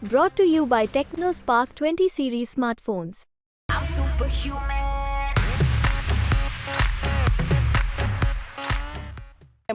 Brought to you by TechnoSpark 20 series smartphones. I'm superhuman.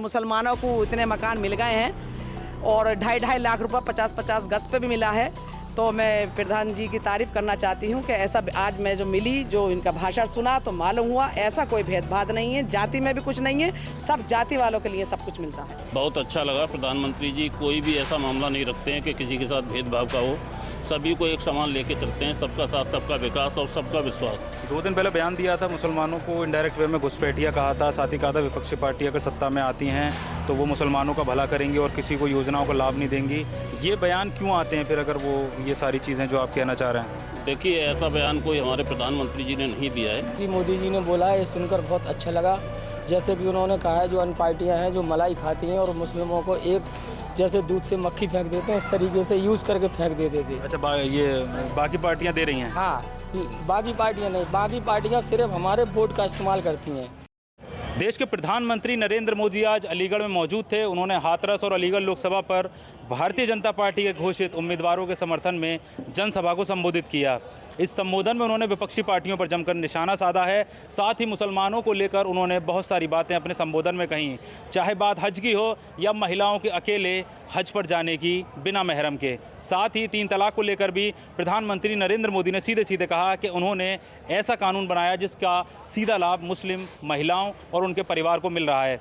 मुसलमानों को इतने मकान मिल गए हैं और 2.5 लाख रुपए 50-50 गज पे भी मिला है। तो मैं प्रधान जी की तारीफ़ करना चाहती हूँ कि ऐसा आज मैं जो मिली, जो इनका भाषण सुना तो मालूम हुआ ऐसा कोई भेदभाव नहीं है, जाति में भी कुछ नहीं है, सब जाति वालों के लिए सब कुछ मिलता है। बहुत अच्छा लगा। प्रधानमंत्री जी कोई भी ऐसा मामला नहीं रखते हैं कि किसी के साथ भेदभाव का हो, सभी को एक समान लेके चलते हैं, सबका साथ सबका विकास और सबका विश्वास। 2 दिन पहले बयान दिया था, मुसलमानों को इनडायरेक्ट वे में घुसपैठिया कहा था, साथ ही कहा था विपक्षी पार्टी अगर सत्ता में आती हैं तो वो मुसलमानों का भला करेंगी और किसी को योजनाओं का लाभ नहीं देंगी। ये बयान क्यों आते हैं फिर, अगर वो ये सारी चीज़ें जो आप कहना चाह रहे हैं? देखिए, ऐसा बयान कोई हमारे प्रधानमंत्री जी ने नहीं दिया है। जी मोदी जी ने बोला है, ये सुनकर बहुत अच्छा लगा। जैसे कि उन्होंने कहा है जो अन्य पार्टियां हैं जो मलाई खाती हैं और मुस्लिमों को एक जैसे दूध से मक्खी फेंक देते हैं, इस तरीके से यूज़ करके फेंक देते थे। अच्छा, ये बाकी पार्टियां दे रही हैं? हाँ, बाकी पार्टियां नहीं, बाकी पार्टियां सिर्फ हमारे वोट का इस्तेमाल करती हैं। देश के प्रधानमंत्री नरेंद्र मोदी आज अलीगढ़ में मौजूद थे। उन्होंने हाथरस और अलीगढ़ लोकसभा पर भारतीय जनता पार्टी के घोषित उम्मीदवारों के समर्थन में जनसभा को संबोधित किया। इस संबोधन में उन्होंने विपक्षी पार्टियों पर जमकर निशाना साधा है। साथ ही मुसलमानों को लेकर उन्होंने बहुत सारी बातें अपने संबोधन में कहीं, चाहे बात हज की हो या महिलाओं के अकेले हज पर जाने की बिना महरम के। साथ ही 3 तलाक को लेकर भी प्रधानमंत्री नरेंद्र मोदी ने सीधे सीधे कहा कि उन्होंने ऐसा कानून बनाया जिसका सीधा लाभ मुस्लिम महिलाओं और उनके परिवार को मिल रहा है।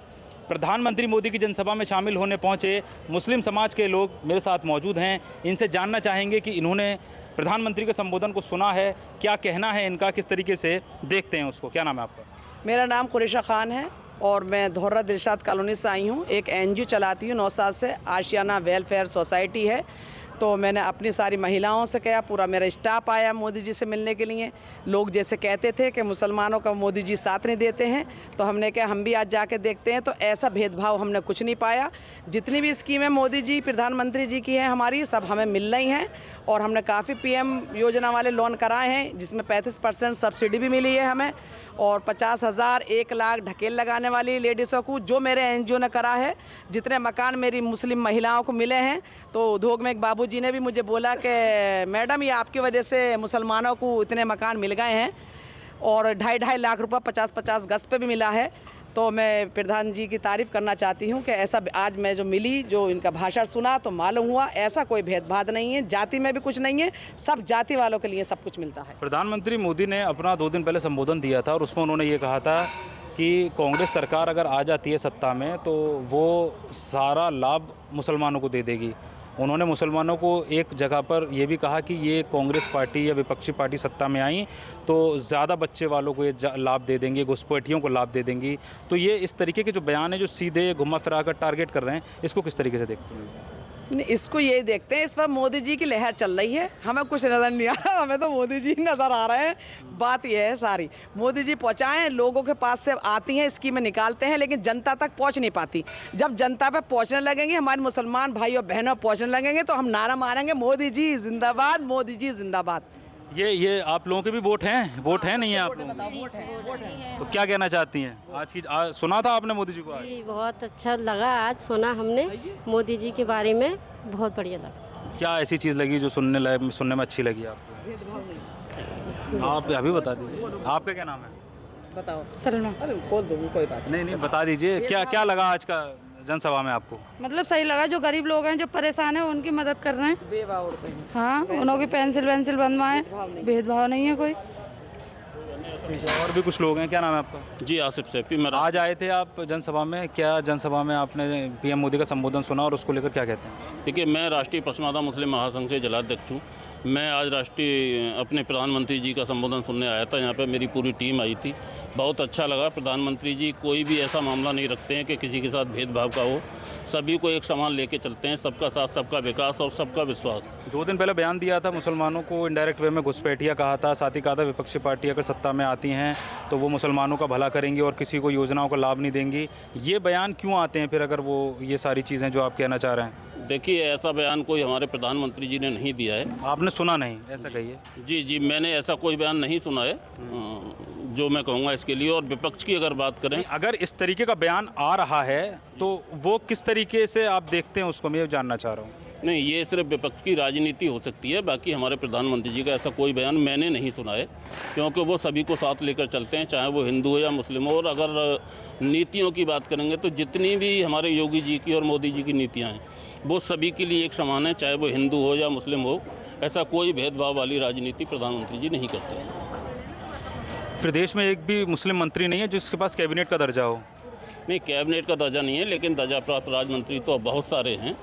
प्रधानमंत्री मोदी की जनसभा में शामिल होने पहुंचे मुस्लिम समाज के लोग मेरे साथ मौजूद हैं। इनसे जानना चाहेंगे कि इन्होंने प्रधानमंत्री के संबोधन को सुना है, क्या कहना है इनका, किस तरीके से देखते हैं उसको। क्या नाम है आपका? मेरा नाम कुरैशा खान है और मैं धोर्रा दिलशाद कॉलोनी से आई हूँ। एक NGO चलाती हूँ 9 साल से, आशियाना वेलफेयर सोसाइटी है। तो मैंने अपनी सारी महिलाओं से कहा, पूरा मेरा स्टाफ आया मोदी जी से मिलने के लिए। लोग जैसे कहते थे कि मुसलमानों का मोदी जी साथ नहीं देते हैं, तो हमने कहा हम भी आज जाके देखते हैं। तो ऐसा भेदभाव हमने कुछ नहीं पाया। जितनी भी स्कीमें मोदी जी प्रधानमंत्री जी की हैं हमारी, सब हमें मिल रही हैं। और हमने काफ़ी PM योजना वाले लोन कराए हैं जिसमें 35% सब्सिडी भी मिली है हमें, और 50,000 1 लाख ढकेल लगाने वाली लेडीज़ों को जो मेरे NGO ने करा है। जितने मकान मेरी मुस्लिम महिलाओं को मिले हैं, तो उद्योग में एक बाबूजी ने भी मुझे बोला कि मैडम ये आपकी वजह से मुसलमानों को इतने मकान मिल गए हैं और 2.5 लाख रुपए 50-50 गज पे भी मिला है। तो मैं प्रधान जी की तारीफ़ करना चाहती हूँ कि ऐसा आज मैं जो मिली, जो इनका भाषण सुना तो मालूम हुआ ऐसा कोई भेदभाव नहीं है, जाति में भी कुछ नहीं है, सब जाति वालों के लिए सब कुछ मिलता है। प्रधानमंत्री मोदी ने अपना 2 दिन पहले संबोधन दिया था और उसमें उन्होंने ये कहा था कि कांग्रेस सरकार अगर आ जाती है सत्ता में तो वो सारा लाभ मुसलमानों को दे देगी। उन्होंने मुसलमानों को एक जगह पर यह भी कहा कि ये कांग्रेस पार्टी या विपक्षी पार्टी सत्ता में आई तो ज़्यादा बच्चे वालों को ये लाभ दे देंगे, घुसपैठियों को लाभ दे देंगी। तो ये इस तरीके के जो बयान है जो सीधे घुमा फिरा कर टारगेट कर रहे हैं, इसको किस तरीके से देखते हैं? इसको यही देखते हैं, इस बार मोदी जी की लहर चल रही है, हमें कुछ नज़र नहीं आ रहा, हमें तो मोदी जी नज़र आ रहे हैं। बात यह है सारी, मोदी जी पहुँचाएँ, लोगों के पास से आती हैं, स्कीमें निकालते हैं, लेकिन जनता तक पहुँच नहीं पाती। जब जनता पे पहुँचने लगेंगे, हमारे मुसलमान भाई और बहनों पहुँचने लगेंगे तो हम नारा मारेंगे मोदी जी जिंदाबाद, मोदी जी जिंदाबाद। ये आप लोगों के भी वोट हैं? वोट हैं नहीं है आप लोगों के? तो क्या कहना चाहती हैं आज की? सुना था आपने मोदी जी को? आज जी बहुत अच्छा लगा, आज सुना हमने मोदी जी के बारे में, बहुत बढ़िया लगा। क्या ऐसी चीज़ लगी जो सुनने में अच्छी लगी आपको? आप अभी बता दीजिए, आपका क्या नाम है? बताओ। सलमा। अरे खोल दूँगी, कोई बात नहीं, बता दीजिए क्या लगा आज का जनसभा में आपको? मतलब सही लगा, जो गरीब लोग हैं जो परेशान हैं उनकी मदद कर रहे हैं। बेवा उड़ते हैं। हाँ, उन्हों की पेंसिल बनवाए, भेदभाव नहीं है कोई। और भी कुछ लोग हैं, क्या नाम है आपका? जी आसिफ सैफी। मैं आज आए थे आप जनसभा में, क्या जनसभा में आपने PM मोदी का संबोधन सुना और उसको लेकर क्या कहते हैं? देखिए, मैं राष्ट्रीय पसमानदा मुस्लिम महासंघ से जिलाध्यक्ष हूँ। मैं आज अपने प्रधानमंत्री जी का संबोधन सुनने आया था। यहाँ पे मेरी पूरी टीम आई थी। बहुत अच्छा लगा। प्रधानमंत्री जी कोई भी ऐसा मामला नहीं रखते हैं कि किसी के साथ भेदभाव का हो, सभी को एक समान लेके चलते हैं, सबका साथ सबका विकास और सबका विश्वास। 2 दिन पहले बयान दिया था, मुसलमानों को इनडायरेक्ट वे में घुसपैठिया कहा था, साथ ही कहा था विपक्षी पार्टी अगर सत्ता में आती हैं तो वो मुसलमानों का भला करेंगी और किसी को योजनाओं का लाभ नहीं देंगी। ये बयान क्यों आते हैं फिर, अगर वो ये सारी चीज़ें जो आप कहना चाह रहे हैं? देखिए, ऐसा बयान कोई हमारे प्रधानमंत्री जी ने नहीं दिया है। आपने सुना नहीं, ऐसा कहिए। जी, मैंने ऐसा कोई बयान नहीं सुना है जो मैं कहूँगा इसके लिए। और विपक्ष की अगर बात करें, अगर इस तरीके का बयान आ रहा है तो वो किस तरीके से आप देखते हैं उसको, मैं ये जानना चाह रहा हूँ। नहीं, ये सिर्फ विपक्ष की राजनीति हो सकती है। बाकी हमारे प्रधानमंत्री जी का ऐसा कोई बयान मैंने नहीं सुना है, क्योंकि वो सभी को साथ लेकर चलते हैं, चाहे वो हिंदू हो या मुस्लिम हो। और अगर नीतियों की बात करेंगे तो जितनी भी हमारे योगी जी की और मोदी जी की नीतियाँ हैं वो सभी के लिए एक समान है, चाहे वो हिंदू हो या मुस्लिम हो। ऐसा कोई भेदभाव वाली राजनीति प्रधानमंत्री जी नहीं करते हैं। प्रदेश में एक भी मुस्लिम मंत्री नहीं है जिसके पास कैबिनेट का दर्जा हो। नहीं, कैबिनेट का दर्जा नहीं है, लेकिन दर्जा प्राप्त राज्य मंत्री तो अब बहुत सारे हैं।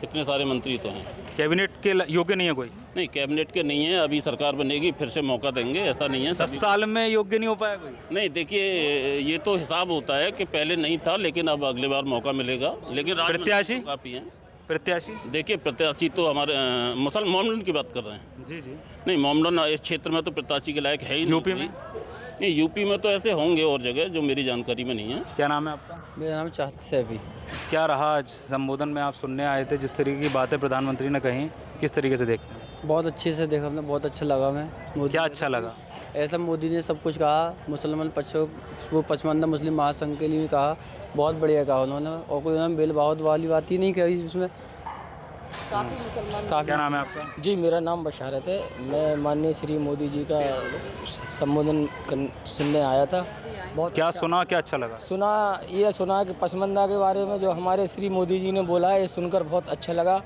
कितने सारे मंत्री तो हैं। कैबिनेट के योग्य नहीं है कोई? नहीं, कैबिनेट के नहीं है। अभी सरकार बनेगी, फिर से मौका देंगे, ऐसा नहीं है। 10 साल में योग्य नहीं हो पाया कोई? नहीं, देखिए, ये तो हिसाब होता है कि पहले नहीं था, लेकिन अब अगले बार मौका मिलेगा। लेकिन प्रत्याशी काफ़ी हैं। प्रत्याशी देखिए, प्रत्याशी तो हमारे मुसलमान मोमडन की बात कर रहे हैं। जी जी। नहीं, मोमडन इस क्षेत्र में तो प्रत्याशी के लायक है ही नहीं। यूपी में? नहीं, यूपी में तो ऐसे होंगे और जगह, जो मेरी जानकारी में नहीं है। क्या नाम है आपका? मेरा नाम चाहत सैफी। क्या रहा आज संबोधन में, आप सुनने आए थे, जिस तरीके की बातें प्रधानमंत्री ने कही, किस तरीके से देखते हैं? बहुत अच्छे से देखा हमने, बहुत अच्छा लगा मैं। मोदी क्या अच्छा लगा? ऐसा मोदी ने सब कुछ कहा, मुसलमान वो पसमानदा मुस्लिम महासंघ के लिए कहा, बहुत बढ़िया कहा उन्होंने। और कोई उन्होंने बेलबावत वाली बात ही नहीं कही उसमें। काफ़ी मुसलमान। क्या नाम है आपका? जी, मेरा नाम बशारत है। मैं माननीय श्री मोदी जी का संबोधन सुनने आया था। बहुत क्या सुना, क्या अच्छा लगा? सुना कि पसमानदा के बारे में जो हमारे श्री मोदी जी ने बोला है, ये सुनकर बहुत अच्छा लगा।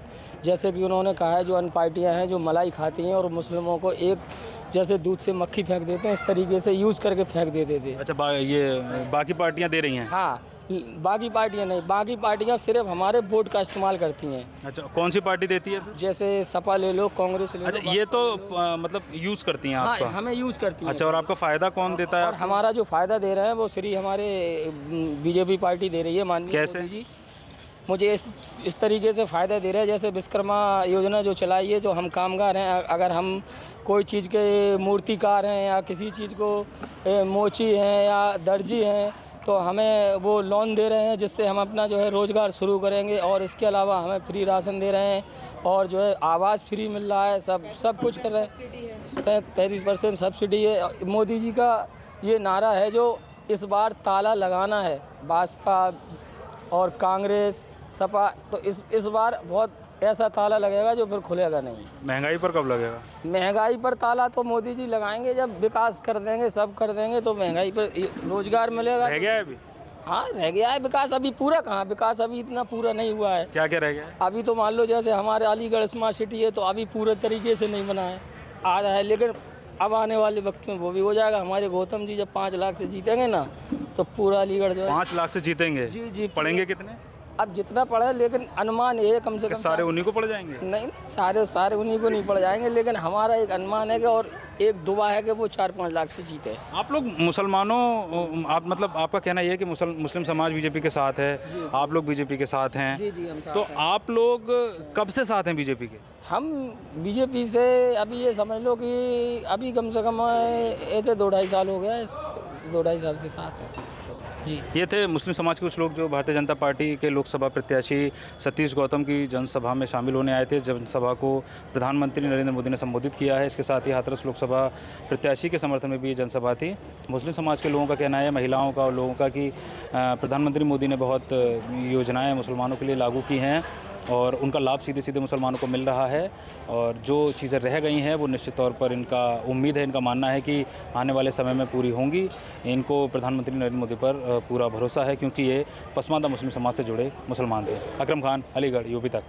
जैसे कि उन्होंने कहा है, जो अन्य पार्टियां हैं जो मलाई खाती हैं और मुस्लिमों को एक जैसे दूध से मक्खी फेंक देते हैं, इस तरीके से यूज़ करके फेंक देते थे। अच्छा, ये बाकी पार्टियां दे रही हैं? हाँ, बाकी पार्टियां नहीं, बाकी पार्टियां सिर्फ हमारे वोट का इस्तेमाल करती हैं। अच्छा, कौन सी पार्टी देती है फिर? जैसे सपा ले लो, कांग्रेस ले लो। अच्छा, ये तो मतलब यूज़ करती हैं हाँ, आपका? हमें यूज़ करती हैं। अच्छा, और आपका फ़ायदा कौन देता है? और हमारा जो फ़ायदा दे रहे हैं वो श्री हमारे बीजेपी पार्टी दे रही है, माननीय कैसे? मोदी जी मुझे इस तरीके से फ़ायदा दे रहे हैं। जैसे विश्वकर्मा योजना जो चलाई है, जो हम कामगार हैं, अगर हम कोई चीज़ के मूर्तिकार हैं या किसी चीज़ को मोची हैं या दर्जी हैं, तो हमें वो लोन दे रहे हैं, जिससे हम अपना जो है रोज़गार शुरू करेंगे। और इसके अलावा हमें फ्री राशन दे रहे हैं और जो है आवास फ्री मिल रहा है, सब कुछ कर रहे हैं। 35% सब्सिडी है। मोदी जी का ये नारा है जो इस बार ताला लगाना है, भाजपा और कांग्रेस सपा, तो इस बार बहुत ऐसा ताला लगेगा जो फिर खुलेगा नहीं। महंगाई पर कब लगेगा? महंगाई पर ताला तो मोदी जी लगाएंगे जब विकास कर देंगे, सब कर देंगे, तो महंगाई पर रोजगार मिलेगा। रह गया है अभी? हाँ, रह गया है विकास। अभी पूरा कहाँ, विकास अभी इतना पूरा नहीं हुआ है। क्या क्या रह गया है? अभी तो मान लो जैसे हमारे अलीगढ़ स्मार्ट सिटी है, तो अभी पूरे तरीके से नहीं बना है, आधा है। लेकिन अब आने वाले वक्त में वो भी हो जाएगा। हमारे गौतम जी जब 5 लाख से जीतेंगे ना, तो पूरा अलीगढ़ जो है 5 लाख से जीतेंगे? जी जी। पढ़ेंगे कितने? अब जितना पढ़े, लेकिन अनुमान ये कम से कम सारे उन्हीं को पड़ जाएंगे? नहीं, सारे उन्हीं को नहीं पड़ जाएंगे, लेकिन हमारा एक अनुमान है कि, और एक दुआ है कि वो 4-5 लाख से जीते। आप लोग मुसलमानों, आप मतलब आपका कहना ये है कि मुस्लिम समाज बीजेपी के साथ है, आप लोग बीजेपी के साथ हैं? जी जी, हम साथ तो हैं। आप लोग कब से साथ हैं बीजेपी के? हम बीजेपी से अभी ये समझ लो कि अभी कम से कम ऐसे 2-2.5 साल हो गया, 2-2.5 साल से साथ है जी। ये थे मुस्लिम समाज के कुछ लोग जो भारतीय जनता पार्टी के लोकसभा प्रत्याशी सतीश गौतम की जनसभा में शामिल होने आए थे। जनसभा को प्रधानमंत्री नरेंद्र मोदी ने संबोधित किया है। इसके साथ ही हाथरस लोकसभा प्रत्याशी के समर्थन में भी ये जनसभा थी। मुस्लिम समाज के लोगों का कहना है, महिलाओं का और लोगों का, कि प्रधानमंत्री मोदी ने बहुत योजनाएँ मुसलमानों के लिए लागू की हैं और उनका लाभ सीधे सीधे मुसलमानों को मिल रहा है। और जो चीज़ें रह गई हैं वो निश्चित तौर पर इनका उम्मीद है, इनका मानना है कि आने वाले समय में पूरी होंगी। इनको प्रधानमंत्री नरेंद्र मोदी पर पूरा भरोसा है, क्योंकि ये पसमानदा मुस्लिम समाज से जुड़े मुसलमान थे। अकरम खान, अलीगढ़, यूपी तक।